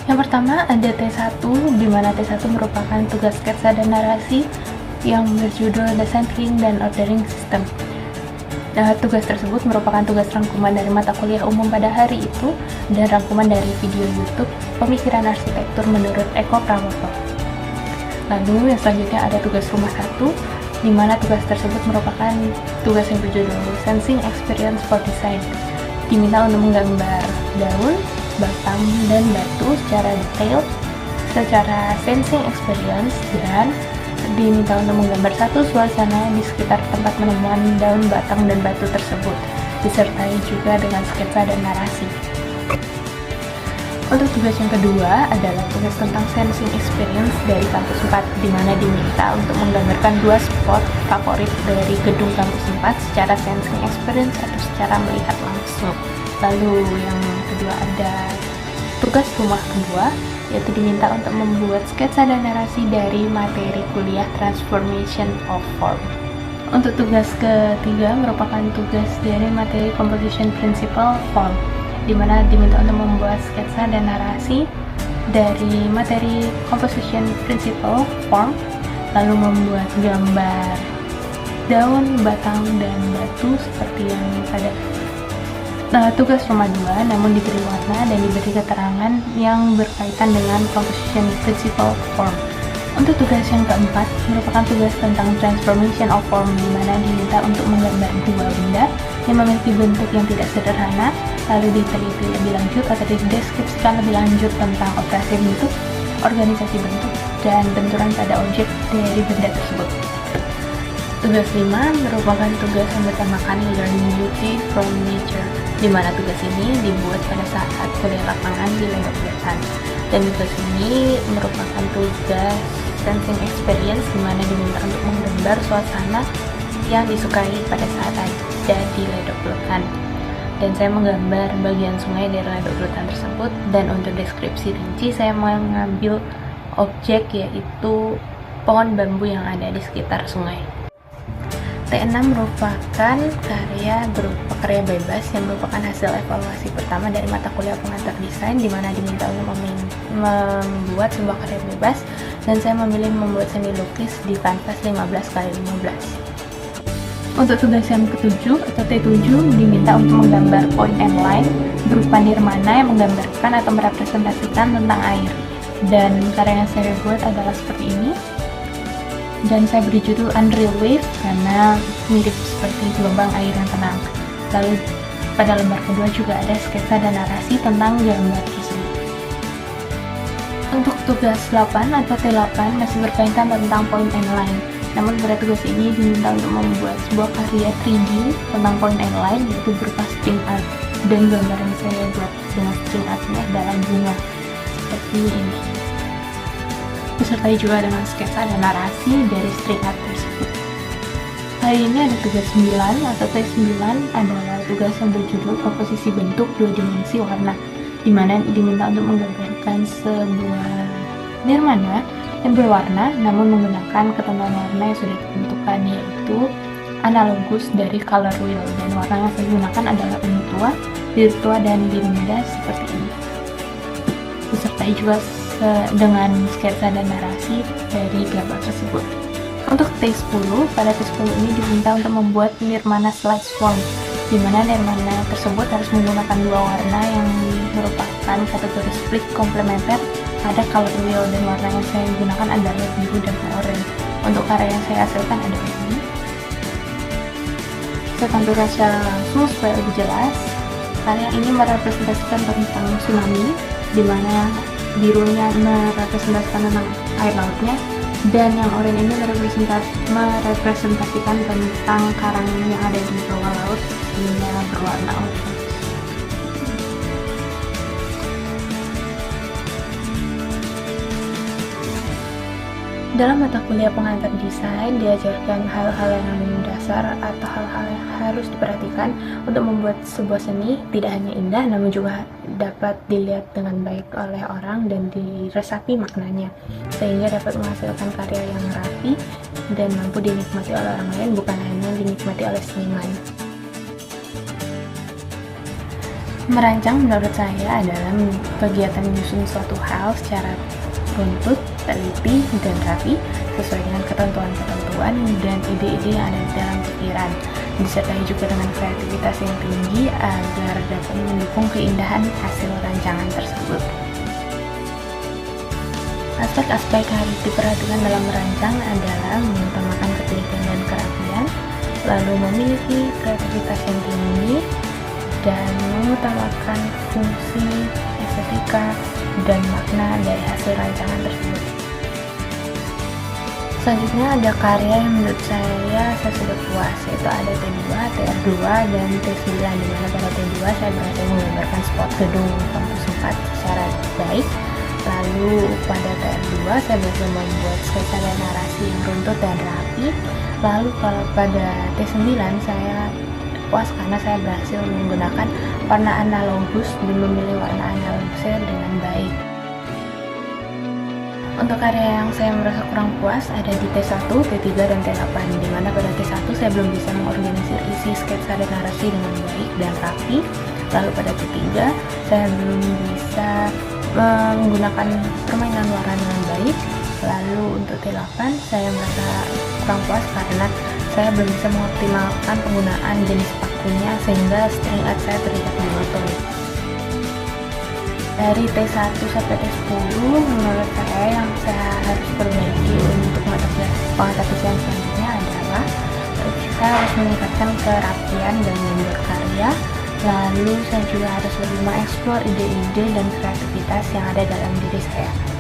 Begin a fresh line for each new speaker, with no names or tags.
Yang pertama ada T1, di mana T1 merupakan tugas sketsa dan narasi yang berjudul The Sampling dan Ordering System. Tugas tersebut merupakan tugas rangkuman dari mata kuliah umum pada hari itu dan rangkuman dari video YouTube Pemikiran Arsitektur menurut Eko Prawoto. Lalu yang selanjutnya ada tugas rumah 1, di mana tugas tersebut merupakan tugas yang berjudul Sensing Experience for Design. Diminta untuk menggambar daun, batang, dan batu secara detail secara sensing experience, dan diminta untuk menggambar satu suasana di sekitar tempat penemuan daun, batang, dan batu tersebut, disertai juga dengan sketsa dan narasi. Untuk tugas yang kedua adalah tugas tentang sensing experience dari kampus 4, di mana diminta untuk menggambarkan 2 spot favorit dari gedung kampus 4 secara sensing experience atau secara melihat langsung. Lalu yang kedua ada tugas rumah kedua, yaitu diminta untuk membuat sketsa dan narasi dari materi kuliah Transformation of Form. Untuk tugas ketiga merupakan tugas dari materi Composition Principle Form, di mana diminta untuk membuat sketsa dan narasi dari materi Composition Principle Form, lalu membuat gambar daun, batang, dan batu seperti yang pada tugas rumah 2, namun diberi warna dan diberi keterangan yang berkaitan dengan Composition Principle Form. Untuk tugas yang keempat merupakan tugas tentang Transformation of Form, di mana diminta untuk menggambar 2 benda yang memiliki bentuk yang tidak sederhana, lalu diteliti lebih lanjut atau dideskripsikan lebih lanjut tentang operasi bentuk, organisasi bentuk, dan benturan pada objek dari benda tersebut. Tugas 5 merupakan tugas yang bertemakan Learning Beauty from Nature, di mana tugas ini dibuat pada saat kuliah lapangan di Ledok Wetan. Dan tugas ini merupakan tugas sensing experience, di mana diminta untuk menggambar suasana yang disukai pada saat ada di Ledok Wetan. Dan saya menggambar bagian sungai dari Ledok Wetan tersebut, dan untuk deskripsi rinci saya mengambil objek yaitu pohon bambu yang ada di sekitar sungai. T6 merupakan karya berupa karya bebas yang merupakan hasil evaluasi pertama dari mata kuliah pengantar desain, di mana diminta untuk membuat sebuah karya bebas, dan saya memilih membuat seni lukis di kanvas 15x15. Untuk tugas yang ketujuh atau T7 diminta untuk menggambar point and line berupa nirmana yang menggambarkan atau merepresentasikan tentang air, dan karya yang saya buat adalah seperti ini. Dan saya beri judul Unreal Wave karena mirip seperti gelombang air yang tenang. Lalu pada lembar kedua juga ada sketsa dan narasi tentang gambar tersebut. Untuk tugas 8 atau T8 masih berkaitan tentang point and line. Namun pada tugas ini diminta untuk membuat sebuah karya 3D tentang point and line, yaitu berupa string art. Dan gambar yang saya buat dengan string artnya adalah bunga seperti ini, disertai juga dengan sketsa dan narasi dari string art tersebut. Hari ini ada tugas 9 atau T9 adalah tugas yang berjudul komposisi bentuk 2 dimensi warna, di mana diminta untuk menggambarkan sebuah nirmana yang berwarna namun menggunakan ketentuan warna yang sudah ditentukan, yaitu analogus dari color wheel, dan warna yang saya gunakan adalah ungu tua, biru tua, dan biru muda seperti ini, disertai juga dengan sketsa dan narasi dari gambar tersebut. Untuk T10, pada T10 ini diminta untuk membuat nirmana slice form, di mana nirmana tersebut harus menggunakan 2 warna yang merupakan kategori split komplementer pada color wheel, dan warna yang saya gunakan adalah biru dan oranye. Untuk karya yang saya hasilkan adalah ini. Saya tampilkan secara langsung supaya lebih jelas. Karya ini merepresentasikan tentang tsunami, di mana birunya merepresentasikan tentang air lautnya, dan yang oranye ini merepresentasikan tentang karang yang ada di bawah laut sehingga berwarna oranye. Dalam mata kuliah pengantar desain diajarkan hal-hal yang dasar atau hal-hal yang harus diperhatikan untuk membuat sebuah seni tidak hanya indah namun juga dapat dilihat dengan baik oleh orang dan diresapi maknanya, sehingga dapat menghasilkan karya yang rapi dan mampu dinikmati oleh orang lain, bukan hanya dinikmati oleh seniman. Merancang menurut saya adalah kegiatan menyusun suatu hal secara runtut, teliti, dan rapi sesuai dengan ketentuan-ketentuan dan ide-ide yang ada di dalam pikiran, disertai juga dengan kreativitas yang tinggi agar dapat mendukung keindahan hasil rancangan tersebut. Aspek-aspek yang harus diperhatikan dalam merancang adalah mengutamakan ketelitian dan kerapian, lalu memiliki kreativitas yang tinggi, dan mengutamakan fungsi, estetika, dan makna dari hasil rancangan tersebut. Selanjutnya ada karya yang menurut saya sebut puas, yaitu ada T2, TR2, dan T9, di mana pada T2 saya berhasil menggambarkan spot gedung kampus 4 secara baik. Lalu pada TR2 saya berhasil membuat sketsa dan narasi yang runtut dan rapi. Lalu kalau pada T9 saya puas karena saya berhasil menggunakan warna analogus dan memilih warna analogusnya dengan baik. Untuk karya yang saya merasa kurang puas ada di T1, T3, dan T8, di mana pada T1 saya belum bisa mengorganisir isi sketsa dan narasi dengan baik dan rapi. Lalu pada T3 saya belum bisa menggunakan permainan warna dengan baik. Lalu untuk T8 saya merasa kurang puas karena saya belum bisa mengoptimalkan penggunaan jenis pakunya sehingga string saya terlihat monoton. Dari T1 sampai T10 menurut saya yang saya harus perbaiki untuk mata pelajaran selanjutnya adalah saya harus meningkatkan kerapian dan membuat karya. Lalu saya juga harus lebih mengeksplor ide-ide dan kreativitas yang ada dalam diri saya.